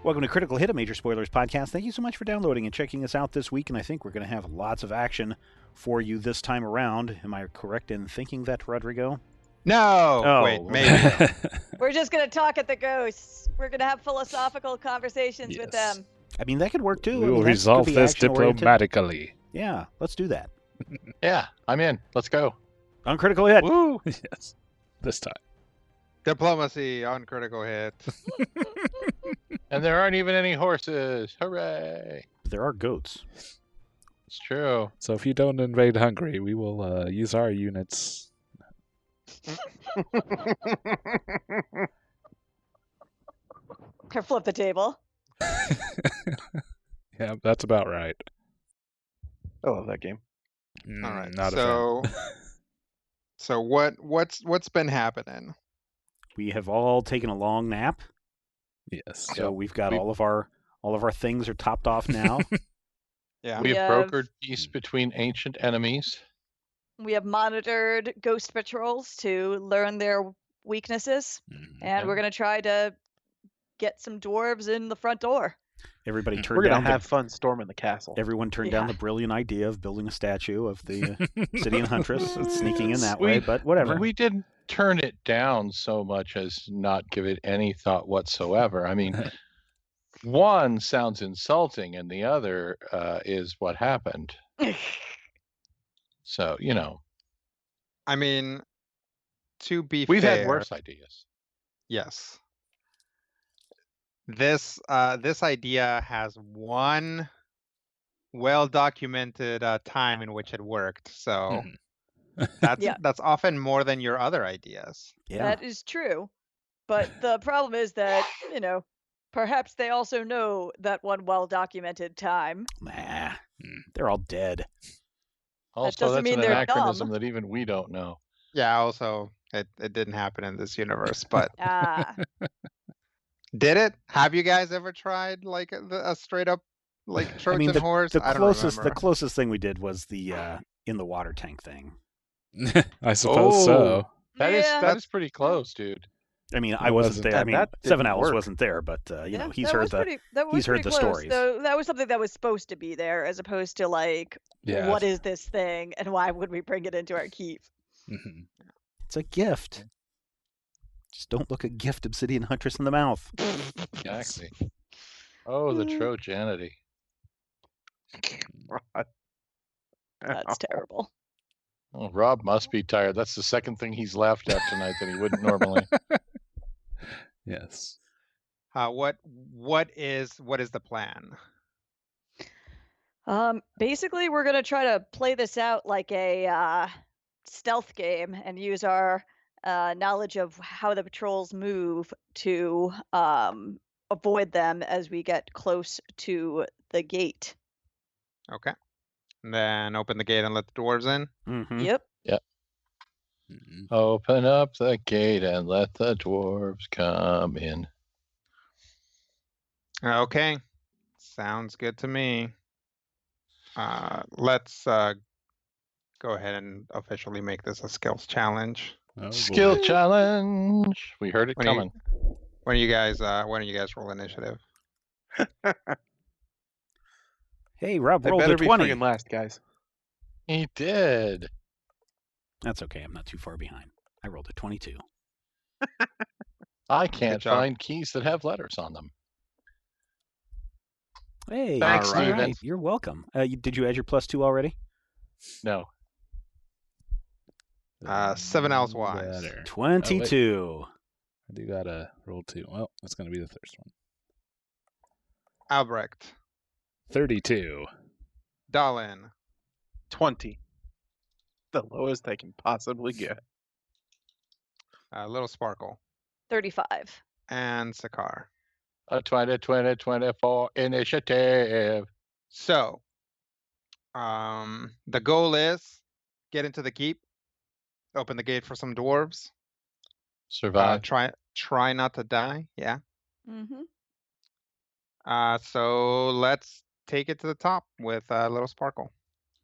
Welcome to Critical Hit, a Major Spoilers podcast. Thank you so much for downloading and checking us out this week, and I think we're going to have lots of action for you this time around. Am I correct in thinking that, Rodrigo? No! Oh, Wait, well, maybe. We're just going to talk at the ghosts. We're going to have philosophical conversations with them. I mean, that could work too. We I mean, will that could resolve be this action-oriented. diplomatically. Yeah, let's do that. Yeah, I'm in. Let's go. On Critical Hit. Woo! Yes. This time. Diplomacy on Critical Hit. And there aren't even any horses. Hooray! There are goats. It's true. So if you don't invade Hungary, we will use our units. Or flip the table. Yeah, that's about right. I love that game. Mm, All right. Not a So, fan. so what's been happening? We have all taken a long nap, Yes. so we've got We- all of our things are topped off now. Yeah. We We have have- brokered peace between ancient enemies. We have monitored ghost patrols to learn their weaknesses, Mhm. and we're going to try to get some dwarves in the front door. Everybody turned We're down gonna have fun storming the castle. everyone turned down Yeah. the brilliant idea of building a statue of the city and huntress and sneaking in that We- way, but whatever. We didn't turn it down so much as not give it any thought whatsoever. I mean, one sounds insulting, and the other is what happened. So, I mean, to be we've fair, had worse ideas. yes. This idea has one well-documented time in which it worked. So Mhm. that's often more than your other ideas. Yeah. That is true. But the problem is that, perhaps they also know that one well-documented time. Nah, they're all dead. Also, doesn't that's mean an they're anachronism dumb. that even we don't know. Yeah. Also, it didn't happen in this universe, but Ah, did it? Have you guys ever tried like a straight up like Trojan horse? The I don't closest the remember. closest thing we did was the in the water tank thing. I suppose so. That is Yeah. that is pretty close, dude. I mean, I It wasn't wasn't. there. I Yeah, mean, that Seven didn't Owls work. wasn't there, but yeah, he's that heard was the pretty, that was he's heard pretty the close. stories. So that was something that was supposed to be there, as opposed to like, Yeah. what is this thing, and why would we bring it into our keep? Mhm. It's a gift. Just don't look a gift obsidian huntress in the mouth. Exactly. Oh, the Mm. Trojanity. That's terrible. Oh, Rob must be tired. That's the second thing he's laughed at tonight that he wouldn't normally. Yes. What is the plan? Basically, we're gonna try to play this out like a stealth game and use our knowledge of how the patrols move to avoid them as we get close to the gate. Okay. And then open the gate and let the dwarves in. Mm-hmm. Yep. Mhm. Open up the gate and let the dwarves come in. Okay. Sounds good to me. Let's go ahead and officially make this a skills challenge. Oh, boy. Skill challenge. We heard it When are you- coming. When do you guys roll initiative? Hey, Rob I rolled better a be 20. friggin' last, guys. He did. That's okay. I'm not too far behind. I rolled a 22. I can't job. find keys that have letters on them. Hey, Thanks, all Steven. right, you're welcome. Did you add your +2 already? No. 7 else wise. Better. 22. I do gotta roll 2. Well, that's gonna be the first one. Albrecht. 32. Dallin. 20. The lowest I can possibly get. Little Sparkle. 35. And Sakar. A 20-20-24 initiative. So, the goal is get into the keep, open the gate for some dwarves. Survive. Try not to die. Yeah. Mm-hmm. So let's take it to the top with Little Sparkle.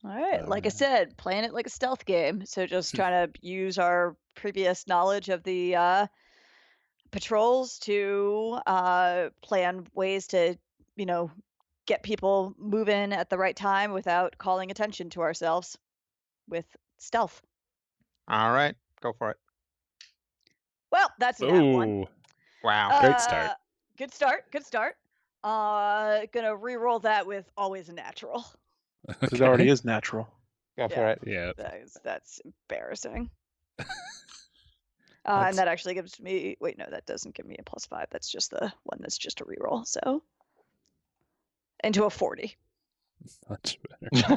All right. Like I Alright. said, playing it like a stealth game. So just trying to use our previous knowledge of the patrols to plan ways to, get people moving at the right time without calling attention to ourselves with stealth. All right, go for it. Well, that's an one. Ooh, Wow. Great start. Good start. Good start. Gonna re-roll that with always a natural. It already is natural. Go for it. Yeah. That's embarrassing. That's- And that actually gives me. Wait, no, that doesn't give me a +5. That's just the one that's just a reroll. So into a 40. Much better.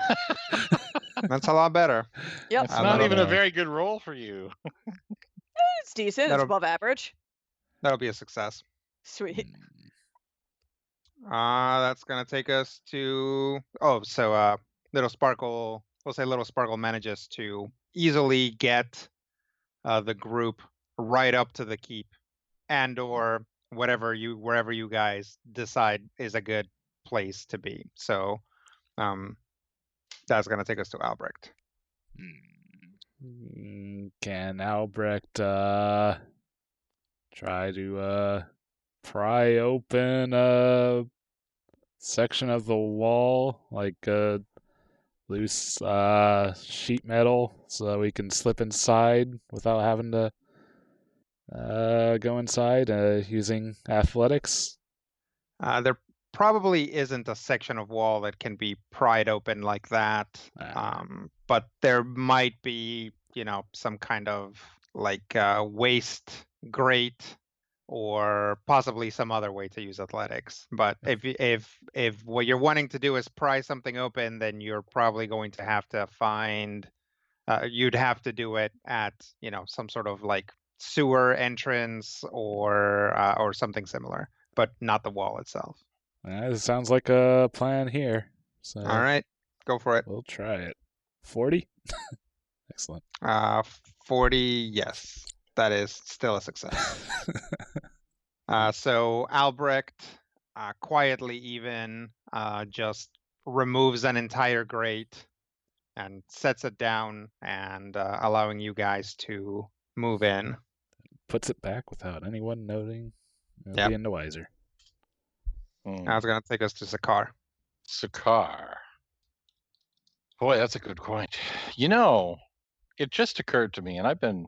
That's a lot better. Yep, It's I not don't even a know. very good roll for you. it's decent. It's That'll- above average. That'll be a success. Sweet. That's gonna take us to Little Sparkle. We'll say Little Sparkle manages to easily get the group right up to the keep, and/or wherever you guys decide is a good place to be. So, that's gonna take us to Albrecht. Can Albrecht try to pry open a section of the wall, like loose sheet metal, so that we can slip inside without having to go inside using athletics? There probably isn't a section of wall that can be pried open like that. But there might be, some kind of like waste grate, or possibly some other way to use athletics. But if what you're wanting to do is pry something open, then you're probably going to have to find. You'd have to do it at some sort of like sewer entrance or something similar, but not the wall itself. It sounds like a plan here. So All right, go for it. we'll try it. 40? Excellent. 40, yes. That is still a success. So Albrecht, quietly even, just removes an entire grate and sets it down, and allowing you guys to move in. Puts it back without anyone noting. Yep. Being the wiser. Now it's going to take us to Zakar. Sakar. Boy, that's a good point. It just occurred to me, and I've been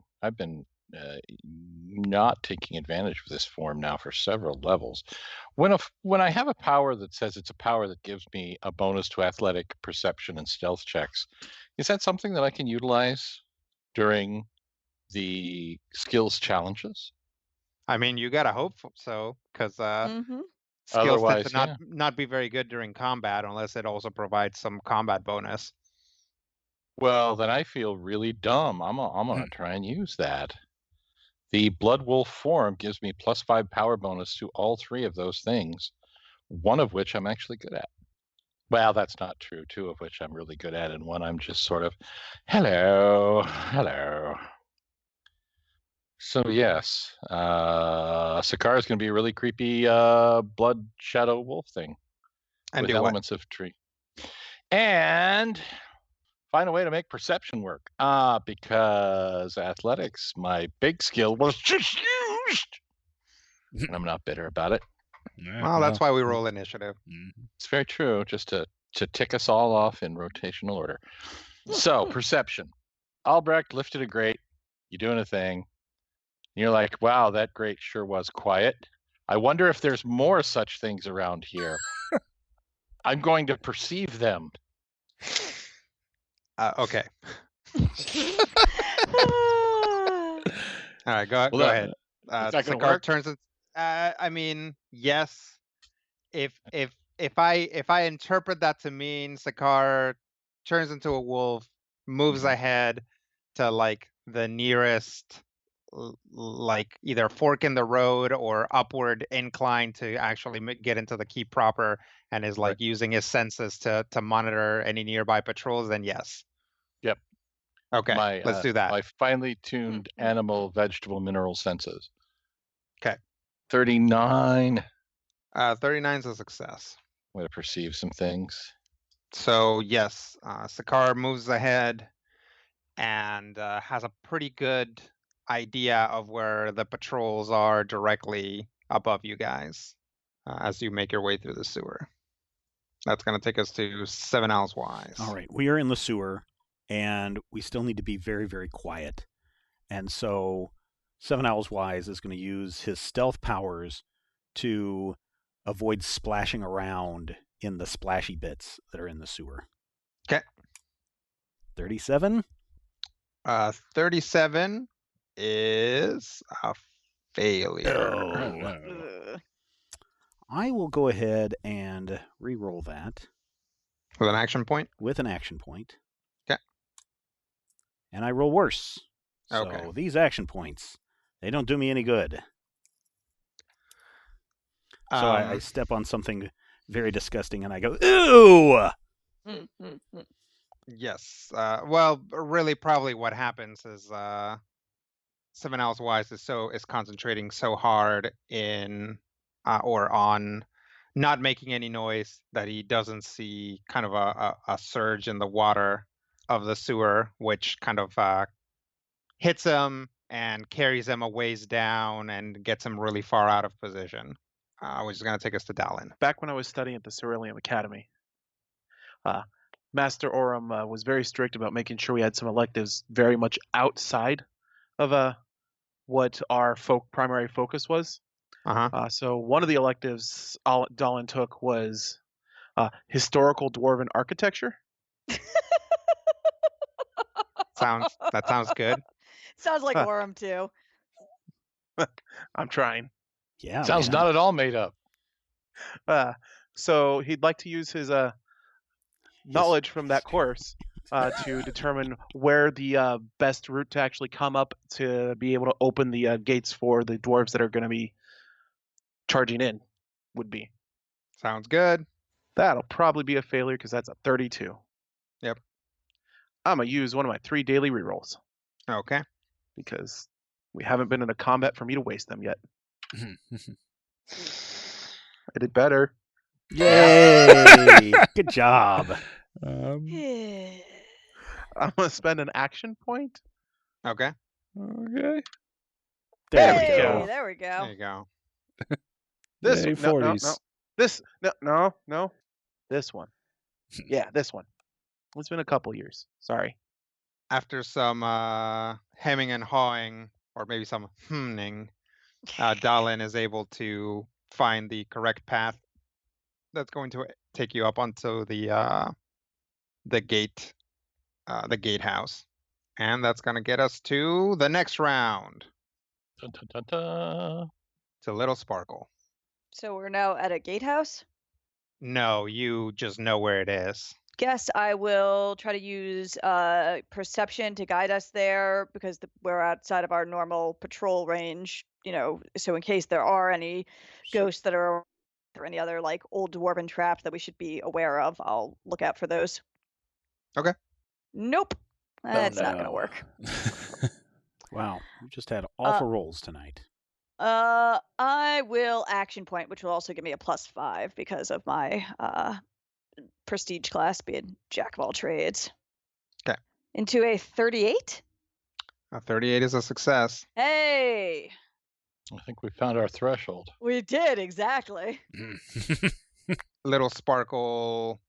not taking advantage of this form now for several levels. When I have a power that says it's a power that gives me a bonus to athletic, perception, and stealth checks, is that something that I can utilize during the skills challenges? I mean, you gotta hope so, because Mm-hmm. skills Otherwise, tend to not be very good during combat unless it also provides some combat bonus. Well, then I feel really dumb. I'm gonna try and use that. The Blood Wolf form gives me +5 power bonus to all three of those things, one of which I'm actually good at. Well, that's not true. Two of which I'm really good at, and one I'm just sort of, hello. So yes, Sakar is going to be a really creepy blood shadow wolf thing And with do what? elements of tree, and find a way to make perception work. Because athletics, my big skill, was just used, and I'm not bitter about it. Yeah, Well, that's why we roll initiative. It's very true, just to tick us all off in rotational order. So perception, Albrecht lifted a grate. You doing a thing. You're like, wow, that grate sure was quiet. I wonder if there's more such things around here. I'm going to perceive them. Okay. All right, go ahead. Is that gonna Sakar work? turns it. I mean, yes. If I interpret that to mean Sakar turns into a wolf, moves ahead to like the nearest, like either fork in the road or upward incline to actually get into the keep proper, and is like using his senses to monitor any nearby patrols, then yes. Yep. Okay, let's do that. My finely tuned animal, vegetable, mineral senses. Okay. 39. 39 is a success. I'm going to perceive some things. So yes, Sakar moves ahead and has a pretty good idea of where the patrols are directly above you guys as you make your way through the sewer. That's going to take us to 7 Owls Wise. All right, we are in the sewer, and we still need to be very, very quiet. And so 7 Owls Wise is going to use his stealth powers to avoid splashing around in the splashy bits that are in the sewer. Okay. 37? 37 is a failure. Oh, no. Ugh. I will go ahead and re-roll that With an action point? with an action point. 'Kay. And I roll worse. So Okay. these action points, they don't do me any good. So I step on something very disgusting and I go, ew! Mm, mm, mm. Yes. Well, really, probably what happens is 7 Owls Wise is concentrating so hard in or on not making any noise that he doesn't see kind of a surge in the water of the sewer, which kind of hits him and carries him a ways down and gets him really far out of position, which is going to take us to Dallin. Back when I was studying at the Cerulean Academy, Master Oram was very strict about making sure we had some electives very much outside of what our primary focus was. Uh-huh. So one of the electives Dallin took was historical dwarven architecture. That sounds good. Sounds like Huh. Orem too. I'm trying. Yeah, Sounds man. not at all made up. So he'd like to use his knowledge from that course to determine where the best route to actually come up to be able to open the gates for the dwarves that are going to be charging in would be. Sounds good. That'll probably be a failure because that's a 32. Yep. I'm going to use one of my 3 daily rerolls Okay. because we haven't been in a combat for me to waste them yet. I did better. Yay! Good job. Um, Hey. I'm going to spend an action point. Okay. Okay. There we go. There we There go. you go. This Yay, one. No, 40s. no. This no. This one. Yeah, this one. It's been a couple years. Sorry. After some hemming and hawing, or maybe some hmming, Dallin is able to find the correct path that's going to take you up onto the gatehouse, and that's going to get us to the next round. Dun, dun, dun, dun. To Little Sparkle. So we're now at a gatehouse. No, you just know where it is. Guess I will try to use perception to guide us there because we're outside of our normal patrol range. So in case there are any ghosts that are or any other like old dwarven traps that we should be aware of, I'll look out for those. Okay. Nope. That's not going to no. work. Wow, we just had awful rolls tonight. I will action point, which will also give me a +5 because of my prestige class being jack of all trades. Okay. Into a 38. A 38 is a success. Hey, I think we found our threshold. we did exactly. Little Sparkle,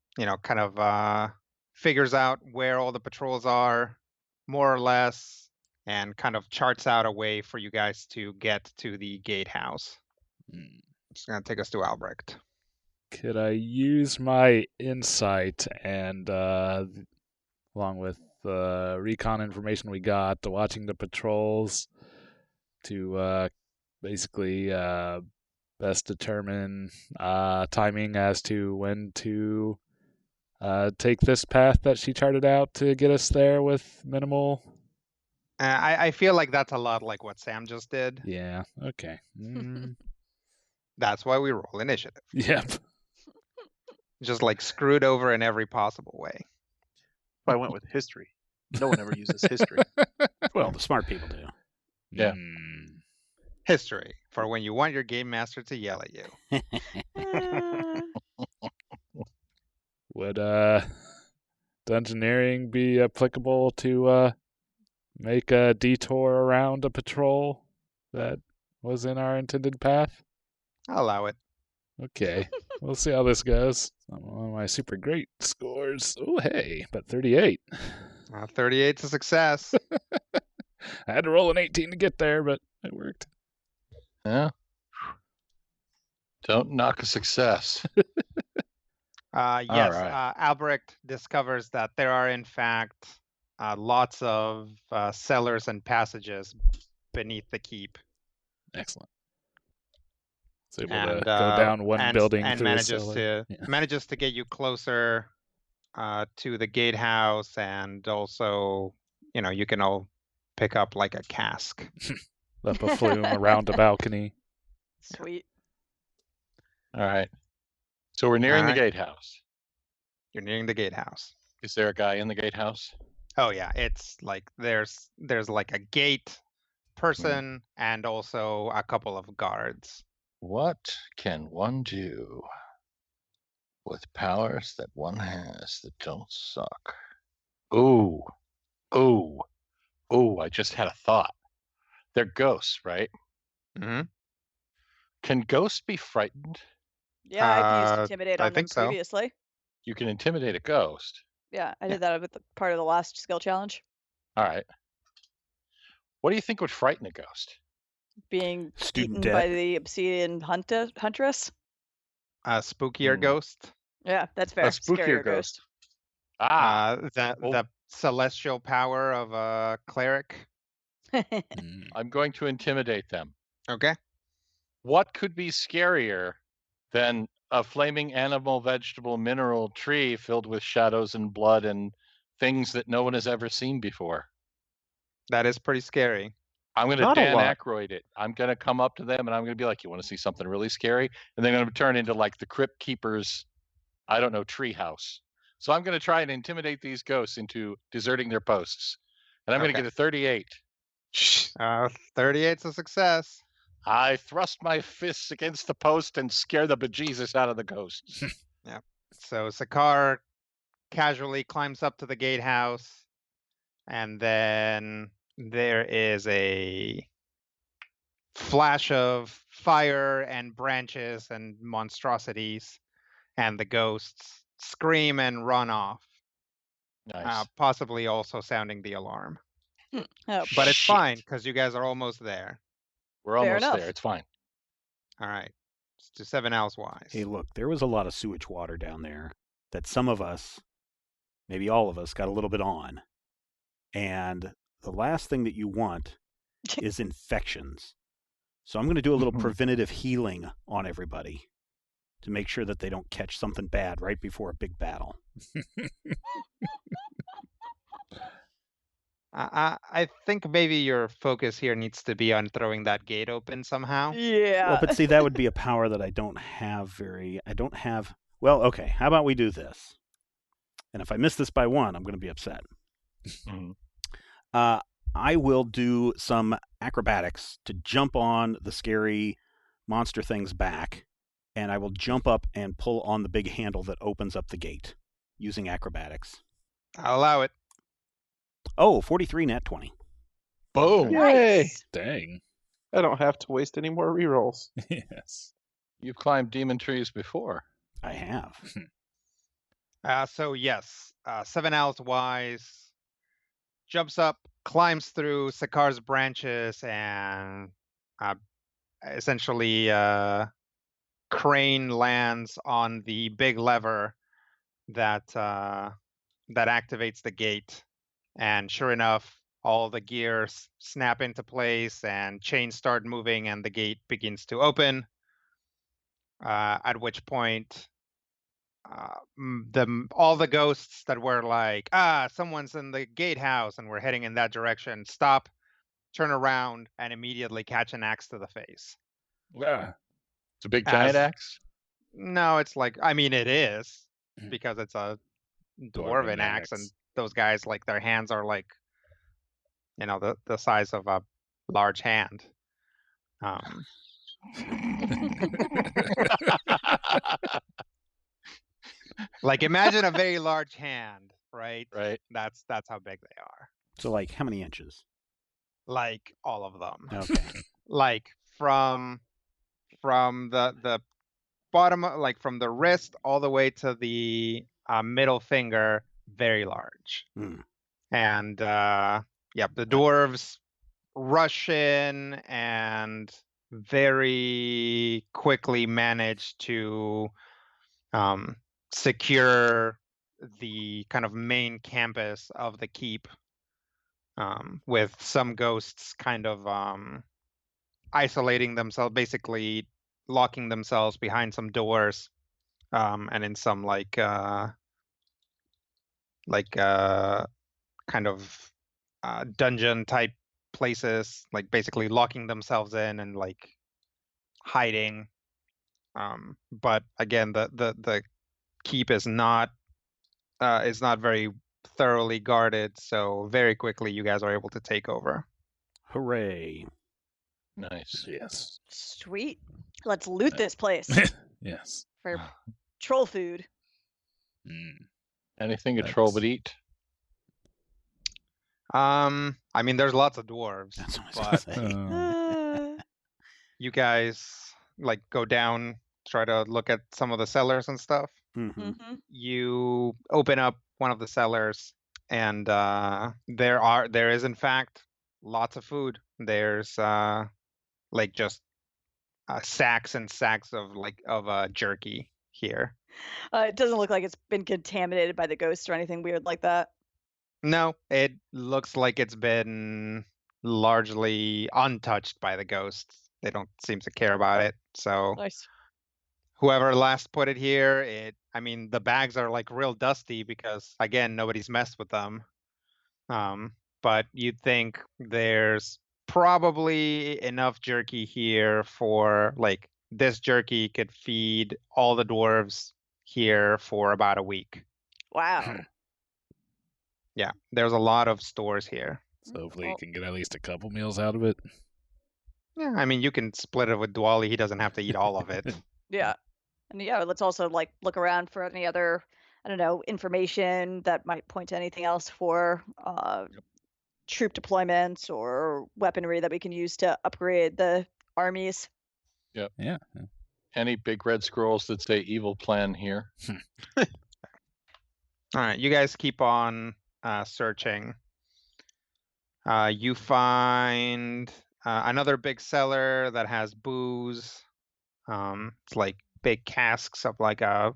kind of figures out where all the patrols are, more or less, and kind of charts out a way for you guys to get to the gatehouse. It's going to take us to Albrecht. Could I use my insight and, along with the recon information we got, to watching the patrols, to basically best determine timing as to when to take this path that she charted out to get us there with minimal? I feel like that's a lot like what Sam just did. Yeah, okay. That's why we roll initiative. Yep. Just like screwed over in every possible way. If I went with history. No one ever uses history. Well, the smart people do. Yeah. History, for when you want your game master to yell at you. Would dungeoneering be applicable to make a detour around a patrol that was in our intended path? I'll allow it. Okay, we'll see how this goes. On my super great scores. Oh, hey, but 38. 38's a success. I had to roll an 18 to get there, but it worked. Yeah. Don't knock a success. Yes, right. Albrecht discovers that there are, in fact, lots of cellars and passages beneath the keep. Excellent. It's able And to go down one building and through a manages cellar. to manages to get you closer to the gatehouse, and also, you can all pick up like a cask. Up a flume around a balcony. Sweet. All right. So we're nearing the Alright. gatehouse. You're nearing the gatehouse. Is there a guy in the gatehouse? Oh yeah, it's like there's like a gate person and also a couple of guards. What can one do with powers that one has that don't suck? Ooh. I just had a thought. They're ghosts, right? Mm-hmm. Can ghosts be frightened? Yeah, I've used Intimidate I on them think so. previously. You can intimidate a ghost. Yeah, I did that with part of the last skill challenge. All right. What do you think would frighten a ghost? Being Student eaten by debt. the obsidian huntress. A spookier Hmm. ghost. Yeah, that's fair. A spookier Scarier ghost. Ah, The celestial power of a cleric. Mm. I'm going to intimidate them. Okay. What could be scarier than a flaming animal, vegetable, mineral tree filled with shadows and blood and things that no one has ever seen before? That is pretty scary. I'm going to Not a Dan lot. Aykroyd it. I'm going to come up to them and I'm going to be like, you want to see something really scary? And they're going to turn into like the Crypt Keeper's, I don't know, tree house. So I'm going to try and intimidate these ghosts into deserting their posts. And I'm going to Okay. get a 38. 38's a success. I thrust my fists against the post and scare the bejesus out of the ghosts. So Sakar casually climbs up to the gatehouse, and then there is a flash of fire and branches and monstrosities, and the ghosts scream and run off, Nice. possibly also sounding the alarm. Oh, But it's Shit. fine, because you guys are almost there. We're Fair almost enough. there. It's fine. All right. It's to 7 L's wise. Hey, look, there was a lot of sewage water down there that some of us, maybe all of us, got a little bit on. And the last thing that you want is infections. So I'm going to do a little preventative healing on everybody to make sure that they don't catch something bad right before a big battle. I think maybe your focus here needs to be on throwing that gate open somehow. Yeah. Well, but see, that would be a power that I don't have well, okay, how about we do this? And if I miss this by one, I'm going to be upset. Mhm. I will do some acrobatics to jump on the scary monster thing's back, and I will jump up and pull on the big handle that opens up the gate using acrobatics. I'll allow it. Oh, 43 nat 20. Boom. Yay! Nice. Dang. I don't have to waste any more rerolls. Yes. You've climbed demon trees before. I have. So yes, 7 L's wise jumps up, climbs through Sakar's branches, and essentially crane lands on the big lever that activates the gate. And sure enough, all the gears snap into place and chains start moving, and the gate begins to open. At which point, all the ghosts that were like, someone's in the gatehouse and we're heading in that direction, stop, turn around, and immediately catch an axe to the face. Ah, It's a big giant As- axe. No, it's like, I mean, it is, because it's a Dwarven dwarven axe, and axe. those guys, like, their hands are like, the size of a large hand. Like, imagine a very large hand, right? Right. That's how big they are. So, like, how many inches? Like all of them. Okay. Like from the bottom, like from the wrist all the way to the middle finger, very large. Hmm. And yep, the dwarves rush in and very quickly manage to secure the kind of main campus of the keep, with some ghosts kind of isolating themselves, basically locking themselves behind some doors, and in some kind of dungeon type places, like basically locking themselves in and like hiding. But again, the keep is not very thoroughly guarded, so very quickly you guys are able to take over. Hooray. Nice. Yes. Sweet. Let's loot this place Yes. for troll food. Mm. Anything a troll would eat? I mean, there's lots of dwarves, That's what I was but going to say. you guys like go down, try to look at some of the cellars and stuff. Mm-hmm. You open up one of the cellars, and there is in fact lots of food. There's like just sacks and sacks of jerky here. It doesn't look like it's been contaminated by the ghosts or anything weird like that. No, it looks like it's been largely untouched by the ghosts. They don't seem to care about it. So Nice. whoever last put it here, I mean, the bags are like real dusty because again, nobody's messed with them. But you'd think there's probably enough jerky here for like this jerky could feed all the dwarves here for about a week. Wow. Yeah, there's a lot of stores here. So hopefully you Well- can get at least a couple meals out of it. Yeah, I mean, you can split it with Dwally. He doesn't have to eat all of it. Yeah. And yeah, let's also like look around for any other, I don't know, information that might point to anything else for troop deployments or weaponry that we can use to upgrade the armies. Yeah. Any big red scrolls that say evil plan here? All right, you guys keep on searching. You find another big cellar that has booze. It's like big casks of like a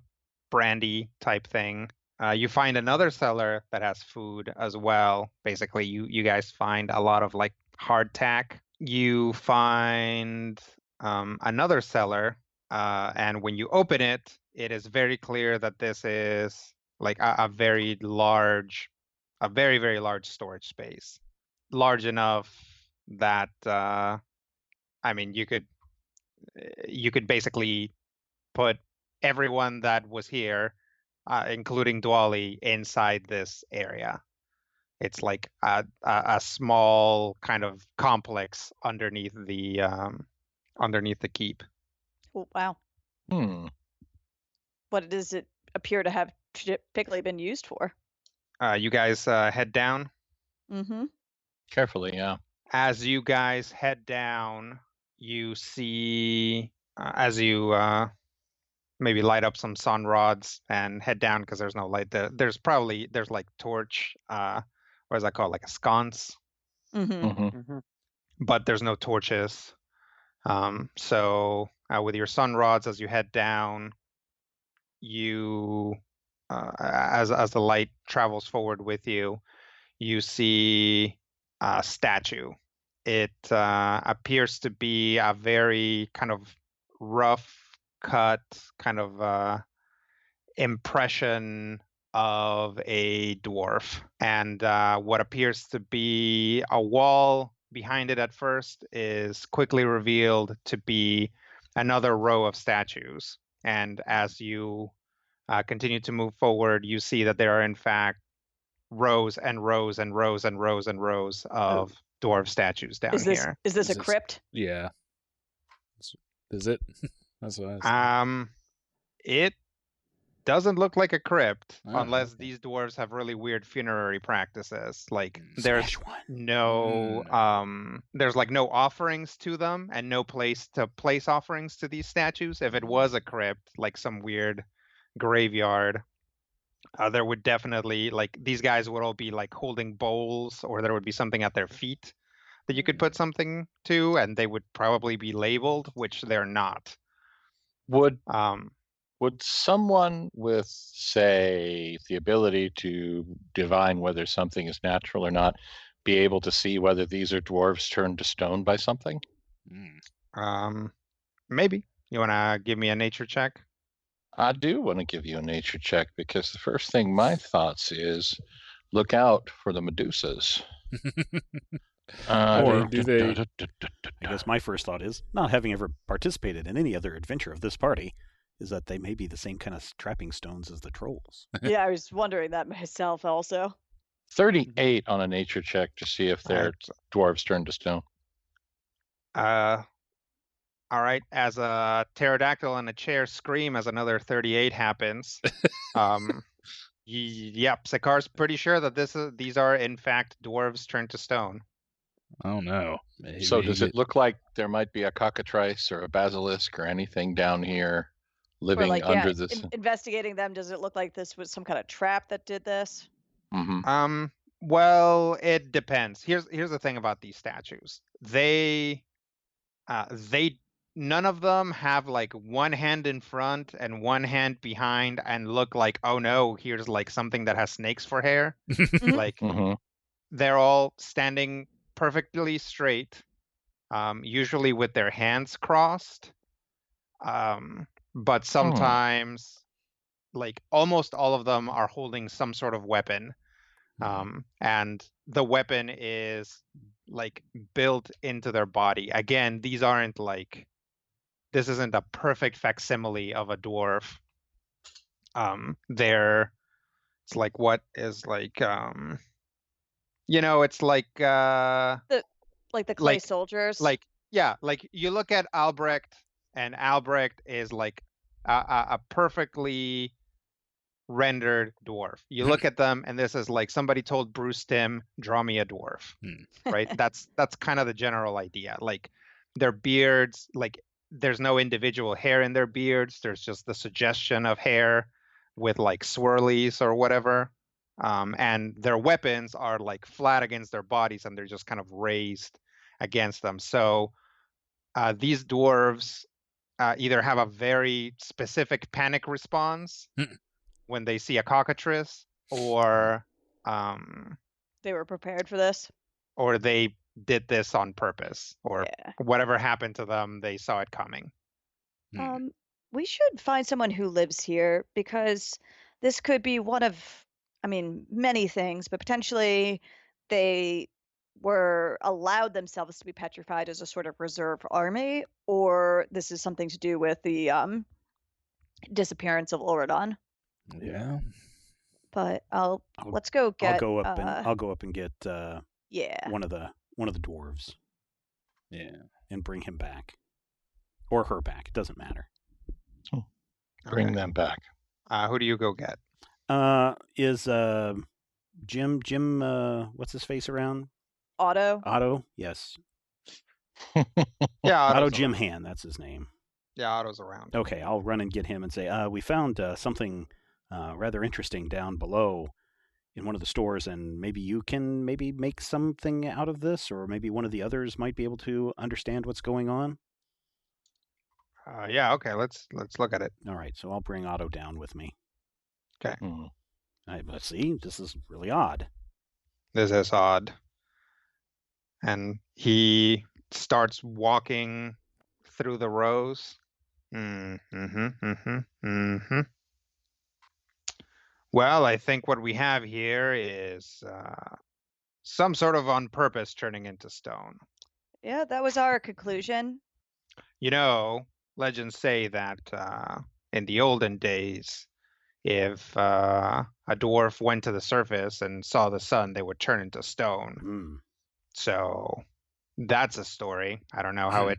brandy type thing. You find another cellar that has food as well. Basically, you guys find a lot of like hardtack. You find another cellar, and when you open it, it is very clear that this is like a very large, very large storage space, large enough that I mean you could basically put everyone that was here, including Dwally, inside this area. It's like a small kind of complex underneath the keep. Oh, wow. What does it appear to have typically been used for? You guys head down. Mm-hmm. Carefully, yeah. As you guys head down, you see as you maybe light up some sun rods and head down because there's no light there. There's like torch, what is that called? Like a sconce, Mm-hmm. but there's no torches. So with your sun rods, as you head down, you as the light travels forward with you, you see a statue. It appears to be a very kind of rough cut kind of impression of a dwarf, and what appears to be a wall behind it at first is quickly revealed to be another row of statues. And as you continue to move forward, you see that there are in fact rows and rows and rows and rows and rows of dwarf statues down here. Is this Is a this- crypt? Yeah. Is it? That's what I was It doesn't look like a crypt Oh, unless okay. these dwarves have really weird funerary practices. Like Mm. there's Smash one. there's like no offerings to them and no place to place offerings to these statues. If it was a crypt, like some weird graveyard, there would definitely, like, these guys would all be like holding bowls, or there would be something at their feet that you could put something to, and they would probably be labeled, which they're not. Would Um, would someone with, say, the ability to divine whether something is natural or not be able to see whether these are dwarves turned to stone by something? Mm. Maybe. You want to give me a nature check? I do want to give you a nature check because the first thing my thoughts is look out for the Medusas. I Or- mean, do they? I guess my first thought is, not having ever participated in any other adventure of this party, is that they may be the same kind of trapping stones as the trolls. Yeah, I was wondering that myself also. 38 on a nature check to see if they're dwarves turned to stone. All right. As a pterodactyl in a chair scream as another 38 happens. Yep, Sakar's pretty sure that these are in fact dwarves turned to stone. Oh no. Maybe. So does it look like there might be a cockatrice or a basilisk or anything down here Or living like, under yeah, this? investigating them, does it look like this was some kind of trap that did this? Mm-hmm. Well, it depends. Here's the thing about these statues. They none of them have like one hand in front and one hand behind and look like, oh no, here's like something that has snakes for hair. Like Mm-hmm. they're all standing perfectly straight, usually with their hands crossed. But sometimes, like almost all of them are holding some sort of weapon. And the weapon is like built into their body. Again, these aren't like, this isn't a perfect facsimile of a dwarf. It's like what is like, it's like Like the clay like soldiers? like yeah, like you look at Albrecht, and Albrecht is like a perfectly rendered dwarf. You look at them, and this is like somebody told Bruce Timm, draw me a dwarf, right? That's kind of the general idea. Like their beards, like there's no individual hair in their beards. There's just the suggestion of hair with like swirlies or whatever. And their weapons are like flat against their bodies, and they're just kind of raised against them. So these dwarves either have a very specific panic response when they see a cockatrice, or They were prepared for this? or they did this on purpose, or Yeah. whatever happened to them, they saw it coming. We should find someone who lives here, because this could be one of, I mean, many things, but potentially they were allowed themselves to be petrified as a sort of reserve army, or this is something to do with the disappearance of Loredon. Yeah. But let's go get. I'll go up and get Yeah. one of the dwarves Yeah. and bring him back, or her back. It doesn't matter. Bring them back. Who do you go get? Is Jim what's his face around? Otto. Otto? Yes. Yeah, Otto Otto's Jim around. Han, that's his name. Yeah, Otto's around. Okay, I'll run and get him and say, we found something rather interesting down below in one of the stores, and maybe you can make something out of this, or maybe one of the others might be able to understand what's going on. Yeah, okay, let's look at it. All right, so I'll bring Otto down with me. Okay. Let's see, this is really odd. This is odd. And he starts walking through the rows. Well, I think what we have here is some sort of on purpose turning into stone. Yeah, that was our conclusion. You know, legends say that in the olden days, if a dwarf went to the surface and saw the sun, they would turn into stone. So that's a story. I don't know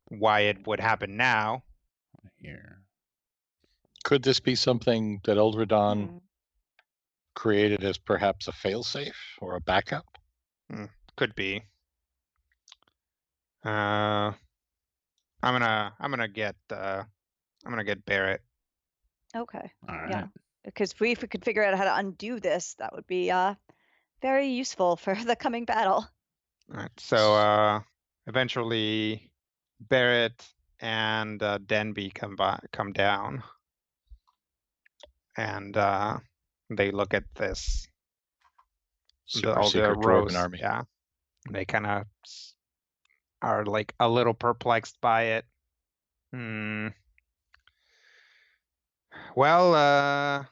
why it would happen now. Here. Could this be something that Eldredon Hmm. created as perhaps a failsafe or a backup? Could be. I'm gonna get Barrett. Okay. All right. Yeah. Because if we could figure out how to undo this, that would be very useful for the coming battle. All right. So eventually, Barrett and Denby come down, and they look at this. Super All the secret dwarven rows. army. Yeah. And they kind of are like a little perplexed by it. Well,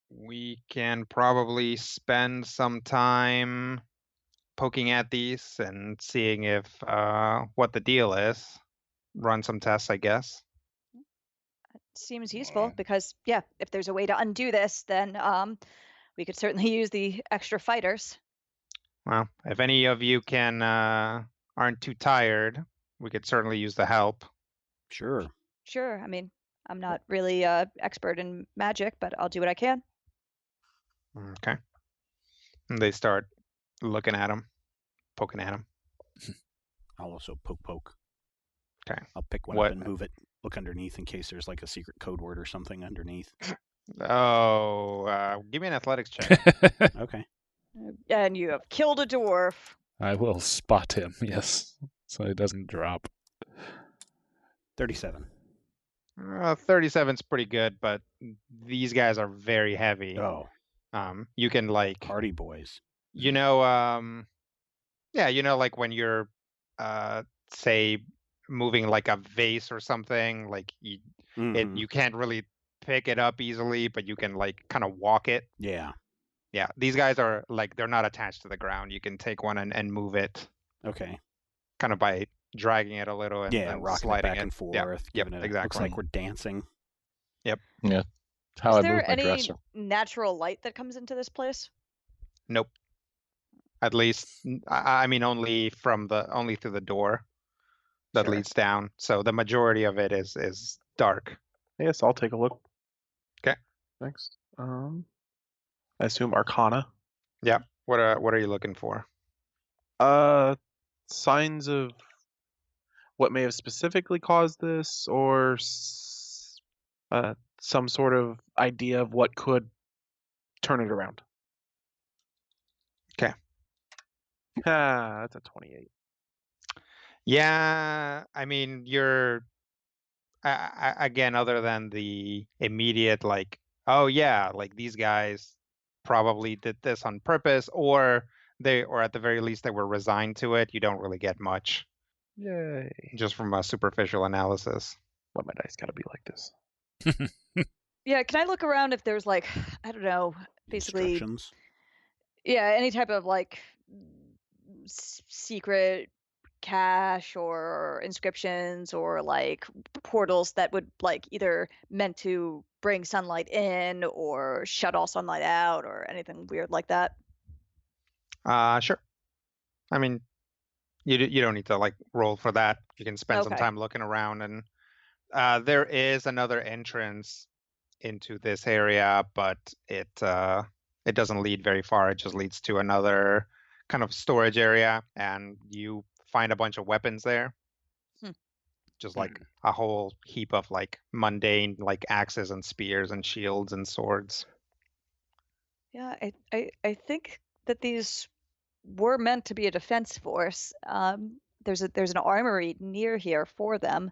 we can probably spend some time poking at these and seeing if what the deal is. Run some tests, I guess. Seems useful because, yeah, if there's a way to undo this, then we could certainly use the extra fighters. Well, if any of you can aren't too tired, we could certainly use the help. Sure. Sure. I mean, I'm not really expert in magic, but I'll do what I can. Okay. And they start looking at him, poking at him. I'll also poke. Okay. I'll pick one What- up and move it. Look underneath in case there's like a secret code word or something underneath. Oh, give me an athletics check. Okay. And you have killed a dwarf. I will spot him, yes, so he doesn't drop. 37. 37's pretty good, but these guys are very heavy. Oh, You can like, party boys. you know, yeah, you know, like when you're, say, moving like a vase or something, like Mhm. you can't really pick it up easily, but you can like kind of walk it. Yeah. Yeah, these guys are like, they're not attached to the ground. You can take one and move it Okay. kind of by dragging it a little and, Yeah, and rocking it sliding back and forth, Yeah, yep, giving it. exactly. Looks like we're dancing. How Is I there move my any dresser. natural light that comes into this place? Nope. At least, I mean, only through the door that Sure. leads down. So the majority of it is dark. Yes, I'll take a look. 'Kay. Next. I assume Arcana. Yep. What are you looking for? Signs of what may have specifically caused this, or some sort of idea of what could turn it around. 'Kay. That's a 28. Yeah, I mean, you're again, other than the immediate like, oh yeah, like these guys probably did this on purpose, or at the very least they were resigned to it. You don't really get much Yay. just from a superficial analysis. Why my dice gotta be like this? Yeah, can I look around if there's like, I don't know, basically, Instructions. yeah, any type of like secret cache or inscriptions or like portals that would like either meant to bring sunlight in or shut all sunlight out or anything weird like that? Sure. I mean, you don't need to like roll for that. You can spend some Okay. time looking around, and there is another entrance into this area, but it doesn't lead very far. It just leads to another kind of storage area, and you find a bunch of weapons there. Just like a whole heap of like mundane like axes and spears and shields and swords. Yeah, I think that these were meant to be a defense force. There's an armory near here for them.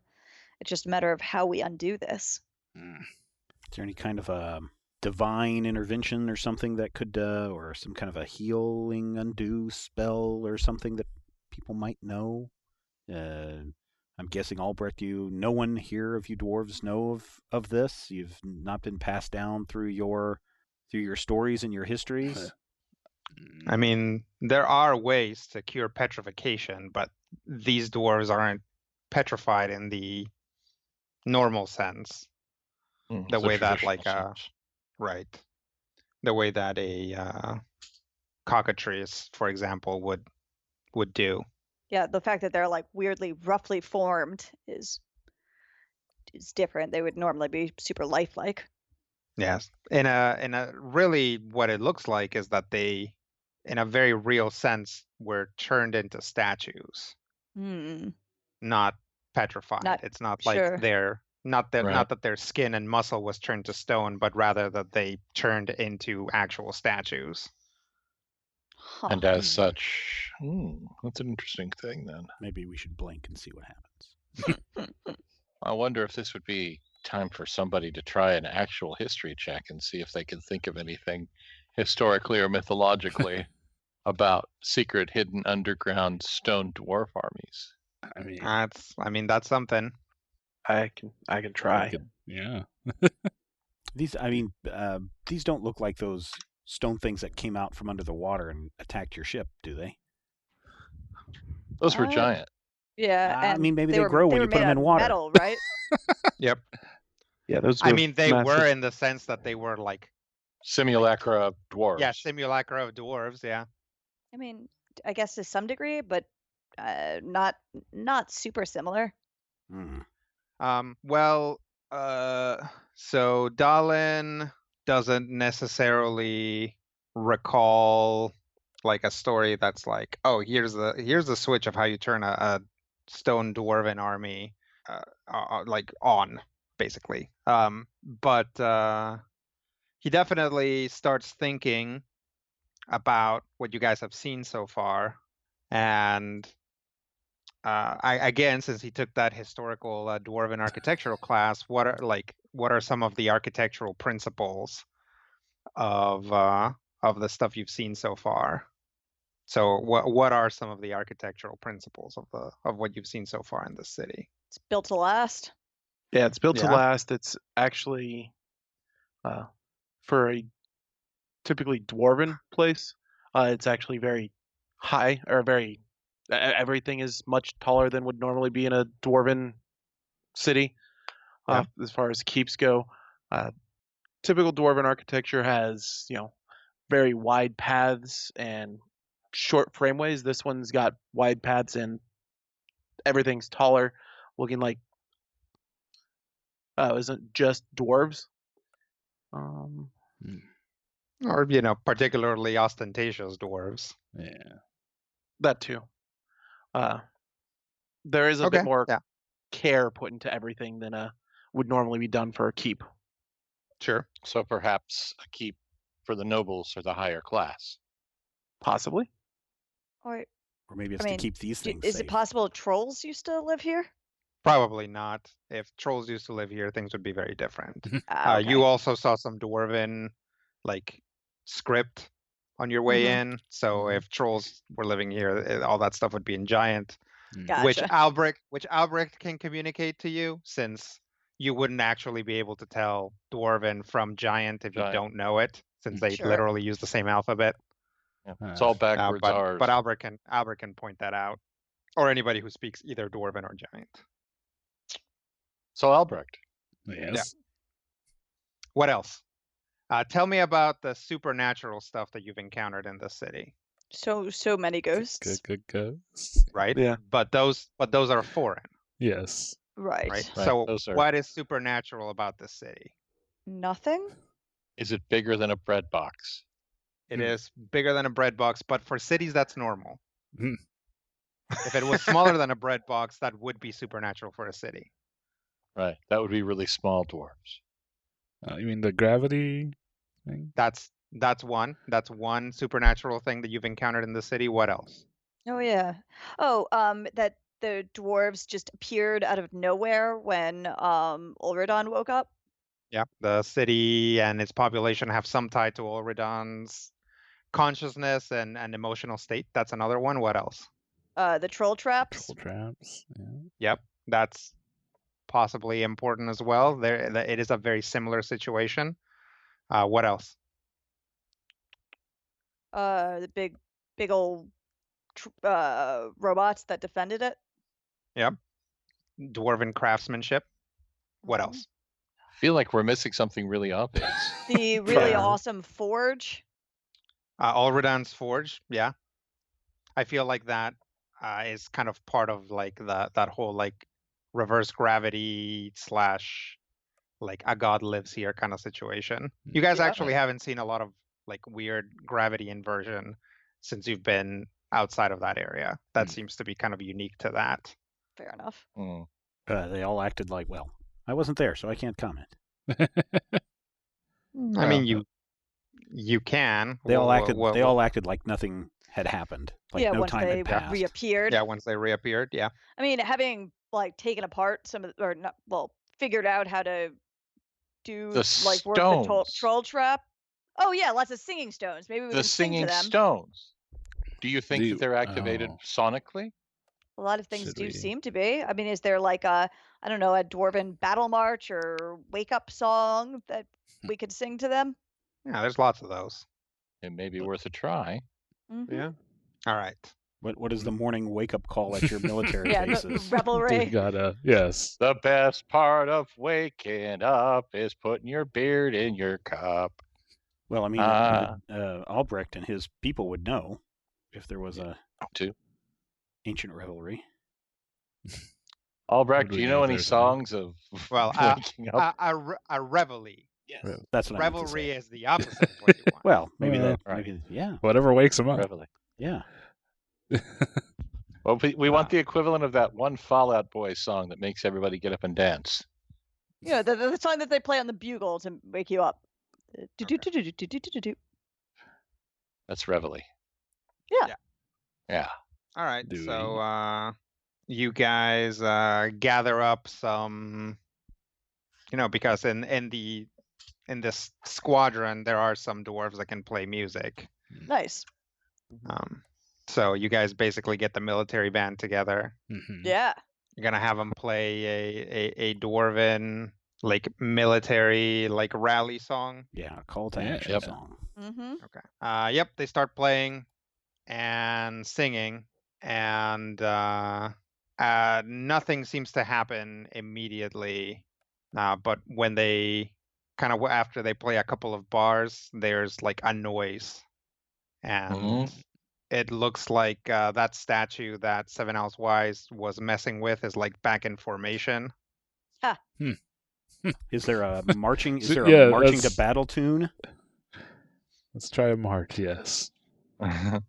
It's just a matter of how we undo this. Is there any kind of a divine intervention or something that could, or some kind of a healing undo spell or something that people might know? I'm guessing, Albrecht, no one here of you dwarves know of this. You've not been passed down through your stories and your histories. I mean, there are ways to cure petrification, but these dwarves aren't petrified in the normal sense. The way that like right, the way that a cockatrice, for example, would do. Yeah, the fact that they're like weirdly roughly formed is is different. They would normally be super lifelike. Yes. In a really what it looks like is that they, in a very real sense, were turned into statues, Hmm. not petrified. Not It's not like sure. they're not that Right. not that their skin and muscle was turned to stone, but rather that they turned into actual statues. Huh. And as such, that's an interesting thing then. Maybe we should blink and see what happens. I wonder if this would be time for somebody to try an actual history check and see if they can think of anything historically or mythologically about secret hidden underground stone dwarf armies. I mean, That's something. I can try. yeah. These don't look like those stone things that came out from under the water and attacked your ship, do they? Those were Uh, giant. Yeah, I and mean, maybe they were, grow when were you put made them out in of water. Metal, right? Yep. Yeah, those. I were mean, they massive. were in the sense that they were like, Simulacra of dwarves. yeah, simulacra of dwarves. Yeah. I mean, I guess to some degree, but not super similar. Hmm. Well, so Dalin doesn't necessarily recall like a story that's like, oh, here's the switch of how you turn a stone dwarven army like on, basically. But he definitely starts thinking about what you guys have seen so far, and again, since he took that historical dwarven architectural class, what are some of the architectural principles of the stuff you've seen so far? So what are some of the architectural principles of what you've seen so far in this city? It's built to last. Yeah, it's built to Yeah. last. It's actually for a typically dwarven place. It's actually very high, or very everything is much taller than would normally be in a dwarven city. Yeah. As far as keeps go, typical dwarven architecture has very wide paths and short frameways. This one's got wide paths and everything's taller, looking like isn't just dwarves. Or particularly ostentatious dwarves. Yeah. That too. There is a Okay. bit more Yeah. care put into everything than would normally be done for a keep. Sure. So perhaps a keep for the nobles or the higher class. Possibly. Or maybe it's I mean, to keep these things is safe. it possible trolls used to live here? Probably not. If trolls used to live here, things would be very different. Okay. You also saw some dwarven like script on your way Mhm. in. So if trolls were living here, all that stuff would be in giant, Gotcha. which Albrecht can communicate to you, since you wouldn't actually be able to tell dwarven from giant if you Giant. don't know it, since they Sure. literally use the same alphabet. Yeah. It's all backwards ours. But Albrecht can point that out, or anybody who speaks either dwarven or giant. So Albrecht. Yes. What else? Tell me about the supernatural stuff that you've encountered in the city, So many ghosts. Good ghosts. right? Yeah. But those are foreign, Yes. Right. right? Right, So those are- what is supernatural about this city? Nothing. Is it bigger than a bread box? It is bigger than a bread box, but for cities that's normal. Hmm. If it was smaller than a bread box, that would be supernatural for a city. Right. That would be really small dwarves. You mean the gravity thing? That's one. That's one supernatural thing that you've encountered in the city. What else? Oh yeah. Oh, that the dwarves just appeared out of nowhere when Ulridon woke up. Yeah, the city and its population have some tie to Ulridon's consciousness and emotional state. That's another one. What else? The troll traps. Troll traps. Yeah. Yep, that's possibly important as well. It is a very similar situation. What else? The big old robots that defended it. Yep, dwarven craftsmanship. What Mhm. else? I feel like we're missing something really obvious. The really Yeah. awesome forge. Ulridon's forge. Yeah, I feel like that is kind of part of like that whole like reverse gravity / like a god lives here kind of situation. You guys Yeah. actually haven't seen a lot of like weird gravity inversion since you've been outside of that area. That seems to be kind of unique to that. Fair enough. Mm. They all acted like, well, I wasn't there, so I can't comment. I mean, you can. They all acted. Wha- They wha- all acted like nothing had happened. Like yeah, no once time they had passed. reappeared. Yeah, once they reappeared. Yeah. I mean, having like taken apart some of, or not, well, figured out how to do The like work the stones. troll trap. Oh yeah, lots of singing stones. Maybe we The can sing to singing them. stones. Do you think Do that they're activated oh. sonically? A lot of things Should do we- seem to be. I mean, is there like a, I don't know, a dwarven battle march or wake up song that we could sing to them? Yeah, there's lots of those. It may be worth a try. Mhm. Yeah. All right. What is the morning wake up call at your military Yeah, the bases? We revelry. gotta yes. The best part of waking up is putting your beard in your cup. Well, I mean, Ah. Albrecht and his people would know if there was a Too. ancient revelry. Albrecht, Would do we you know know if any there's songs of Well, waking up? a reveille. Yes. That's what I meant to Revelry say. is the opposite of what you want. Well, maybe Well, that. right. Maybe, yeah, Whatever wakes them up. Reveille. yeah. Well, we want the equivalent of that one Fallout Boy song that makes everybody get up and dance. Yeah, the song that they play on the bugle to wake you up. Do-do-do-do-do-do-do-do-do. That's Reveille. Yeah. Yeah. All right. Do So you guys gather up some, because in this squadron there are some dwarves that can play music. Nice. So you guys basically get the military band together. Mhm. Yeah. You're gonna have them play a dwarven like military like rally song. Yeah, a call to Yeah. action Yep. song. Mm-hmm. Okay. Yep. They start playing and singing, and nothing seems to happen immediately. But when they after they play a couple of bars, there's like a noise, and Mhm. it looks like that statue that Seven Owls Wise was messing with is like back in formation. Is there a marching? Is So- there yeah, a marching to that's- battle tune? Let's try a march, yes. All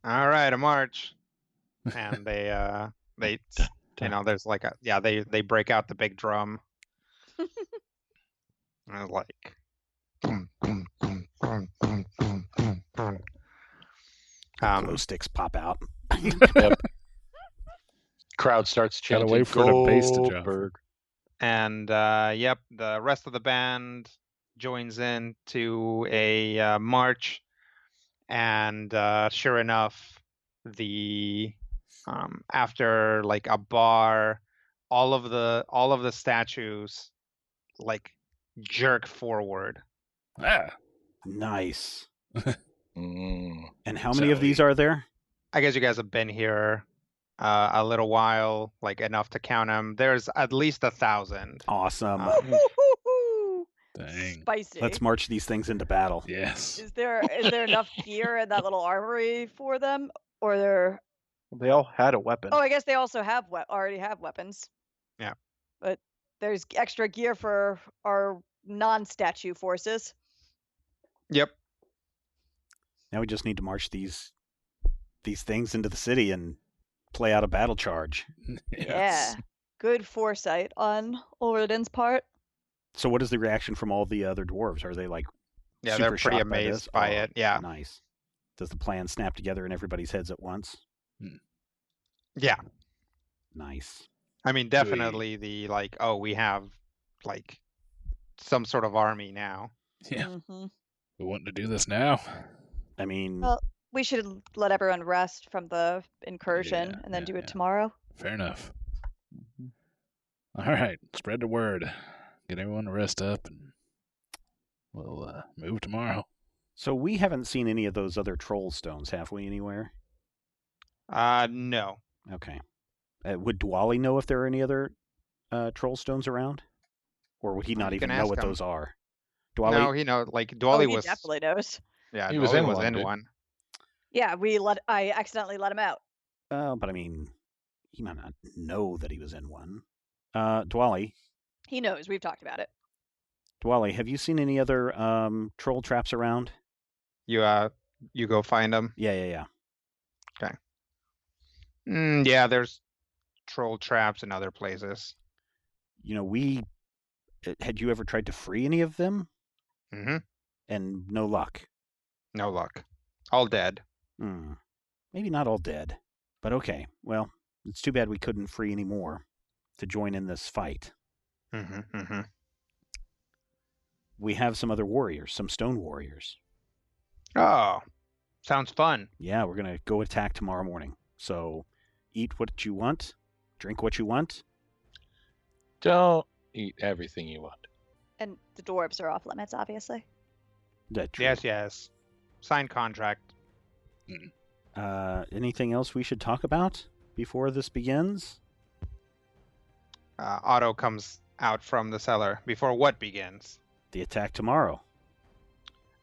right, a march, and they there's like they break out the big drum. And it's like boom, boom, boom, boom, boom, boom, boom, boom. Glow sticks pop out. Yep. Crowd starts Gotta chanting, wait for the bass to drop. Goldberg. And yep, the rest of the band joins in to a march, and sure enough, the after like a bar, all of the statues like jerk forward. Ah. Nice. Mm. And how many of these are there? I guess you guys have been here a little while, like enough to count them. There's at least 1,000. Awesome. Woo-hoo-hoo-hoo. Dang. Spicy. Let's march these things into battle. Yes. Is there enough gear in that little armory for them, or there? They all had a weapon. Oh, I guess they also have already have weapons. Yeah. But there's extra gear for our non-statue forces. Yep. Now we just need to march these things into the city and play out a battle charge. Yeah. Good foresight on Ulridin's part. So what is the reaction from all the other dwarves? Are they like Yeah, super they're pretty shocked amazed this? by Oh, it. Yeah. Nice. Does the plan snap together in everybody's heads at once? Yeah. Nice. I mean, definitely the like, oh, we have like some sort of army now. Yeah. Mhm. We want to do this now. I mean, Well, we should let everyone rest from the incursion Yeah, and then yeah, do it yeah. tomorrow. Fair enough. All right. Spread the word. Get everyone to rest up, and we'll move tomorrow. so we haven't seen any of those other troll stones, have we, anywhere? No. Okay. Would Dwally know if there are any other troll stones around? Or would he not You even can know ask what him. those are? No, Dwally, like Oh, Dwally he was definitely knows. yeah, He was Dwally in was one, in dude. one. Yeah, I accidentally let him out. but I mean, he might not know that he was in one. Dwali, He knows. We've talked about it. have you seen any other troll traps around? You go find them. Yeah. Yeah, there's troll traps in other places. Had you ever tried to free any of them? Mm-hmm. And no luck. No luck. All dead. Maybe not all dead, but okay. Well, it's too bad we couldn't free any more to join in this fight. Mm-hmm. We have some other warriors, some stone warriors. Oh, sounds fun. Yeah, we're going to go attack tomorrow morning. So eat what you want, drink what you want. Don't eat everything you want. And the dwarves are off limits, obviously. That's true. Yes. Signed contract. Anything else we should talk about before this begins? Otto comes out from the cellar. Before what begins? The attack tomorrow.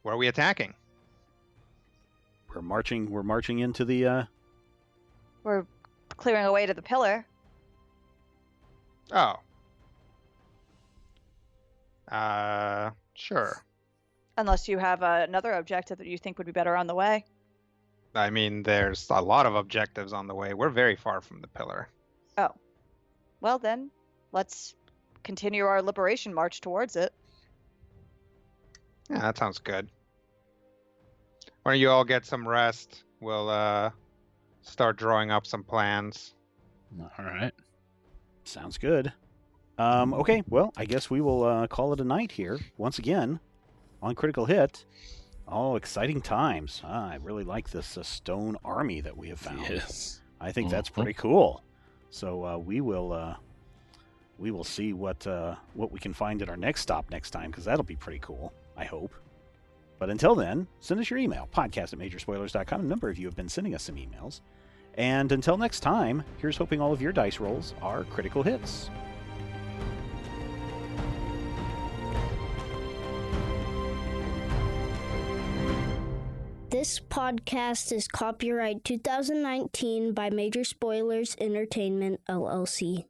Where are we attacking? We're marching into the We're clearing a way to the pillar. Oh. Sure. Unless you have another objective that you think would be better on the way. I mean, there's a lot of objectives on the way. We're very far from the pillar. Oh. Well then, let's continue our liberation march towards it. Yeah, that sounds good. Why don't you all get some rest? We'll start drawing up some plans. All right. Sounds good. Okay, well, I guess we will call it a night here once again on Critical Hit. Oh, exciting times. I really like this stone army that we have found. Yes. I think that's pretty cool. So we will see what we can find at our next stop next time, because that'll be pretty cool, I hope. But until then, send us your email, podcast@majorspoilers.com. A number of you have been sending us some emails. And until next time, here's hoping all of your dice rolls are critical hits. This podcast is copyright 2019 by Major Spoilers Entertainment, LLC.